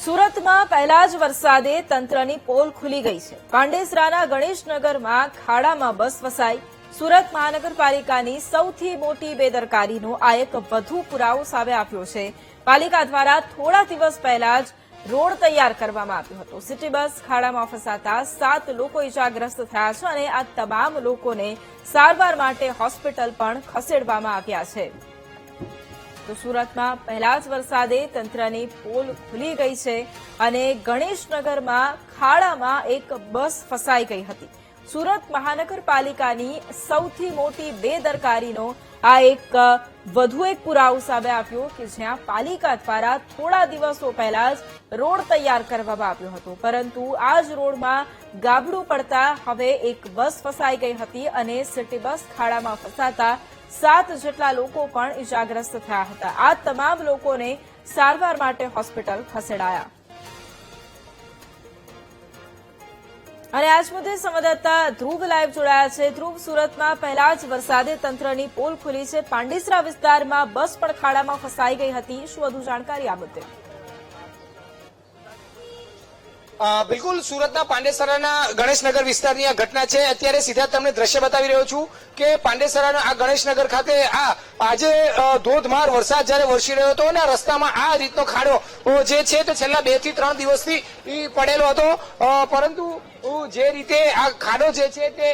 સુરતમાં પહેલા જ વરસાદે તંત્રની પોલ ખુલી ગઈ છે। પાંડેસરાના ગણેશનગરમાં ખાડામાં બસ ફસાઈ। સુરત મહાનગરપાલિકાની સૌથી મોટી બેદરકારીનો આ એક વધુ પુરાવો સામે આવ્યો છે। પાલિકા દ્વારા થોડા દિવસ પહેલા જ રોડ તૈયાર કરવામાં આવ્યો હતો। સિટી બસ ખાડામાં ફસાતા 7 લોકો ઇજાગ્રસ્ત થયા છે અને આ તમામ લોકોને સારવાર માટે હોસ્પિટલ પણ ખસેડવામાં આવ્યા છે। તો સુરતમાં પહેલા જ વરસાદે તંત્રની પોલ ખુલી ગઈ છે અને ગણેશનગરમાં ખાડામાં એક બસ ફસાઈ ગઈ હતી। સુરત મહાનગરપાલિકાની સૌથી મોટી બેદરકારીનો આ એક વધુ એક પુરાવો સામે આવ્યો કે જ્યાં પાલિકા દ્વારા થોડા દિવસો પહેલા જ રોડ તૈયાર કરવામાં આવ્યો હતો, પરંતુ આ જ રોડમાં ગાબડું પડતા હવે એક બસ ફસાઈ ગઈ હતી અને સિટી બસ ખાડામાં ફસાતા 7 જેટલા લોકો પણ ઇજાગ્રસ્ત થયા હતા। આ તમામ લોકોને સારવાર માટે હોસ્પિટલ ખસેડાયા। અને આજ મુદ્દે સંવાદદાતા ધ્રુવ લાઈવ જોડાયા છે। ધ્રુવ, સુરતમાં પહેલા જ વરસાદે તંત્રની પોલ ખુલી છે। પાંડેસરા વિસ્તારમાં બસ પણ ખાડામાં ફસાઈ ગઈ હતી। શું વધુ જાણકારી આ મુદ્દે? બિલકુલ, સુરતના પાંડેસરાના ગણેશનગર વિસ્તારની આ ઘટના છે। અત્યારે સીધા તમને દ્રશ્ય બતાવી રહ્યો છું કે પાંડેસરાના આ ગણેશનગર ખાતે આજે ધોધમાર વરસાદ જયારે વરસી રહ્યો હતો અને આ રસ્તામાં આ રીતનો ખાડો જે છે તે છેલ્લા 2 થી 3 દિવસથી પડેલો હતો, પરંતુ જે રીતે આ ખાડો જે છે તે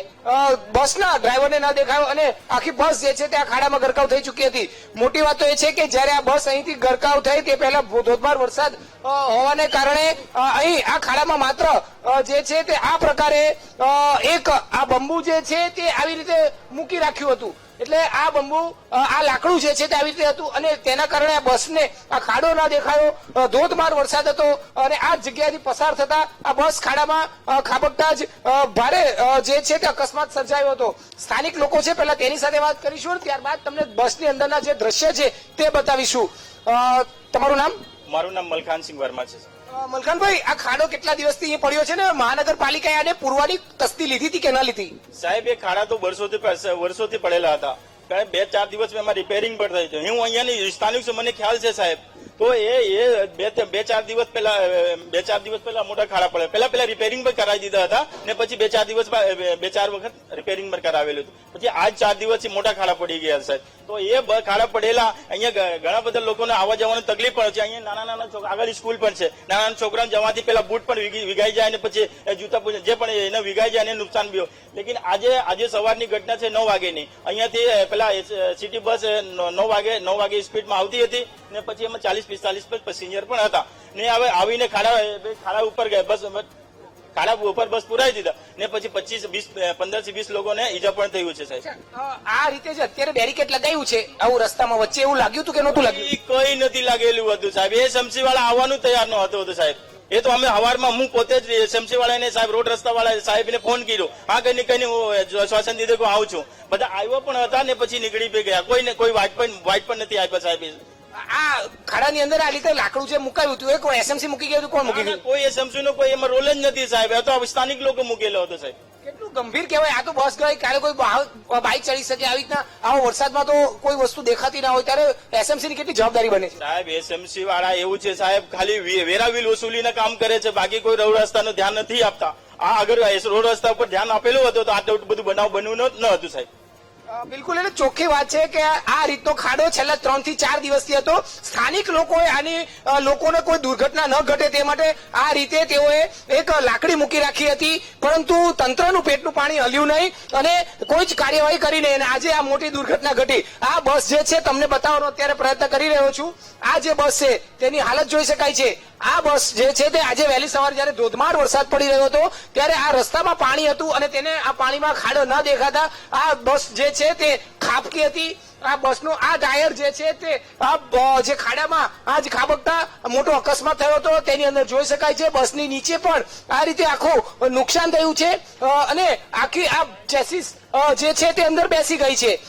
બસના ડ્રાઈવરને ના દેખાયો અને આખી બસ જે છે તે આ ખાડામાં ગરકાવ થઈ ચૂકી હતી। મોટી વાત તો એ છે કે જયારે આ બસ અહીંથી ગરકાવ થઈ તે પહેલા ધોધમાર વરસાદ હોવાને કારણે અહીં આ ખાડામાં માત્ર જે છે તે આ પ્રકારે એક આ બંબુ જે છે તે આવી રીતે મૂકી રાખ્યું હતું। એટલે આ બંબુ આ લાકડું જે છે તે આવી રીતે હતું અને તેના કારણે આ બસને આ ખાડો ના દેખાયો। ધોધમાર વરસાદ હતો અને આ જગ્યાથી પસાર થતા આ બસ ખાડામાં ખાબકતા જ ભારે જે છે તે અકસ્માત સર્જાયો હતો। સ્થાનિક લોકો છે, પહેલા તેની સાથે વાત કરીશું, ત્યારબાદ તમને બસની અંદરના જે દ્રશ્ય છે તે બતાવીશું। તમારું નામ? મારું નામ મલખાનસિંહ વર્મા છે। મલખાનભાઈ, આ ખાડો કેટલા દિવસથી અહીં પડ્યો છે ને મહાનગરપાલિકાએ આને પૂરવાની તસ્દી લીધી હતી કે ના લીધી? સાહેબ, એ ખાડા તો વર્ષોથી પડેલા હતા। 2-4 દિવસ એમાં રિપેરિંગ પણ થઈ છે। હું અહીંયાની સ્થાનિક છું, મને ખ્યાલ છે સાહેબ। તો એ 2-4 દિવસ પહેલા મોટા ખાડા પડે, પહેલા રિપેરિંગ પણ કરાવી દીધા હતા ને પછી 2-4 વખત રિપેરિંગ પણ કરાવેલું હતું, પછી આજ 4 દિવસથી મોટા ખાડા પડી ગયા સાહેબ। તો એ ખાડા પડેલા અહીંયા ઘણા બધા લોકોને આવવા જવાની તકલીફ પડે છે। અહીંયા નાના આગળ સ્કૂલ પણ છે, નાના છોકરાને જવાથી પેલા બૂટ પણ વિગાઈ જાય અને પછી જૂતા જે પણ એને વિગાઈ જાય એને નુકસાન બી હોય। લેકિન આજે સવારની ઘટના છે 9 વાગ્યાની। અહીંયાથી પેલા સિટી બસ 9 વાગે સ્પીડમાં આવતી હતી ને પછી એમાં 40-45 પેસેન્જર પણ હતા ને હવે આવીને ખાડા ઉપર બસ પુરાઈ દીધા ને પછી 15-20 લોકોને ઈજા પણ થયું છે સાહેબ। આ રીતે જે અત્યારે બેરિકેડ લગાવ્યું છે આવું રસ્તામાં વચ્ચે, એવું લાગ્યું હતું કે નહોતું લાગ્યું? કઈ નથી લાગેલું હતું સાહેબ। એ એસએમસી વાળા આવવાનું તૈયાર ન હતો સાહેબ। એ તો અમે હવારમાં હું પોતે જ એસએમસી વાળાને સાહેબ રોડ રસ્તા વાળા સાહેબને ફોન કર્યો, હા કઈ હું શ્વાસન દીધું કે આવું છું, બધા આવ્યા પણ હતા ને પછી નીકળી પી ગયા। કોઈ વાઇટ પણ નથી આપ્યા સાહેબ। આ ખાડાની અંદર આ રીતે લાકડું જે મુકાયું હતું એ કોઈ એસએમસી મૂકી ગયું હતું? કોણ મૂકી ગયું? કોઈ એસએમસી નો કોઈ એમાં રોલ જ નથી સાહેબ। આ તો સ્થાનિક લોકો મૂકેલો હતો સાહેબ। કેટલું ગંભીર કહેવાય। આ તો બસ ગઈ, કાલે કોઈ બાઇક ચડી શકે, આવી રીતના આવા વરસાદમાં તો કોઈ વસ્તુ દેખાતી ના હોય ત્યારે એસએમસી ની કેટલી જવાબદારી બને છે સાહેબ? એસએમસી વાળા એવું છે સાહેબ, ખાલી વેરાવિલ વસૂલીના કામ કરે છે, બાકી કોઈ રોડ રસ્તાનું ધ્યાન નથી આપતા। આ અગર રોડ રસ્તા ઉપર ધ્યાન આપેલું હતું તો આટલું બધું બનાવ બન્યું ન હતું સાહેબ। બિલકુલ, એટલે ચોખ્ખી વાત છે કે આ રીતનો ખાડો છેલ્લા 3 થી 4 દિવસથી હતો। સ્થાનિક લોકોએ આની લોકોને કોઈ દુર્ઘટના ન ઘટે તે માટે આ રીતે તેઓએ એક લાકડી મૂકી રાખી હતી, પરંતુ તંત્રનું પેટનું પાણી હલ્યું નહીં અને કોઈ જ કાર્યવાહી કરી નહીં અને આજે આ મોટી દુર્ઘટના ઘટી। આ બસ જે છે તમને બતાવવાનો અત્યારે પ્રયત્ન કરી રહ્યો છું। આ જે બસ છે તેની હાલત જોઈ શકાય છે। આ બસ જે છે તે આજે વહેલી સવારે જયારે ધોધમાર વરસાદ પડી રહ્યો હતો ત્યારે આ રસ્તામાં પાણી હતું અને તેને આ પાણીમાં ખાડો ન દેખાતા આ બસ જે છે તે ખાબકી હતી। આ બસનો આ ટાયર જે છે તે જે ખાડામાં આજ ખાબકતા મોટો અકસ્માત થયો હતો તેની અંદર જોઈ શકાય છે। બસની નીચે પણ આ રીતે આખું નુકસાન થયું છે અને આખી આ ચેસીસ જે છે તે અંદર બેસી ગઈ છે।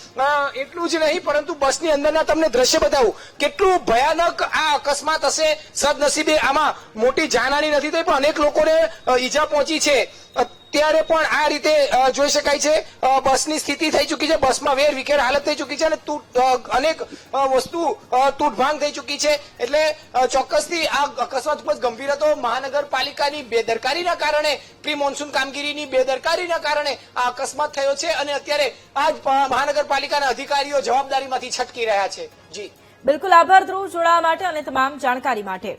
એટલું જ નહીં, પરંતુ બસની અંદરના તમને દ્રશ્ય બતાવું કેટલું ભયાનક આ અકસ્માત હશે। સદનસીબે આમાં મોટી જાનહાની નથી થઈ પણ અનેક લોકોને ઈજા પહોંચી છે। ત્યારે પણ આ રીતે જોઈ શકાય છે બસની સ્થિતિ થઈ ચૂકી છે, બસમાં વેર વિખેર હાલત થઈ ચૂકી છે અને અનેક વસ્તુ તૂટભાંગ થઈ ચૂકી છે. એટલે ચોક્કસથી આ અકસ્માત ખૂબ જ ગંભીર હતો. મહાનગરપાલિકાની બેદરકારીના કારણે, પ્રી મોન્સૂન કામગીરીની બેદરકારીના કારણે આ અકસ્માત થયો છે અને અત્યારે આ જ મહાનગરપાલિકાના અધિકારીઓ જવાબદારીમાંથી છટકી રહ્યા છે. જી બિલકુલ, આભાર ધ્રુવ જોડાવા માટે અને તમામ જાણકારી માટે.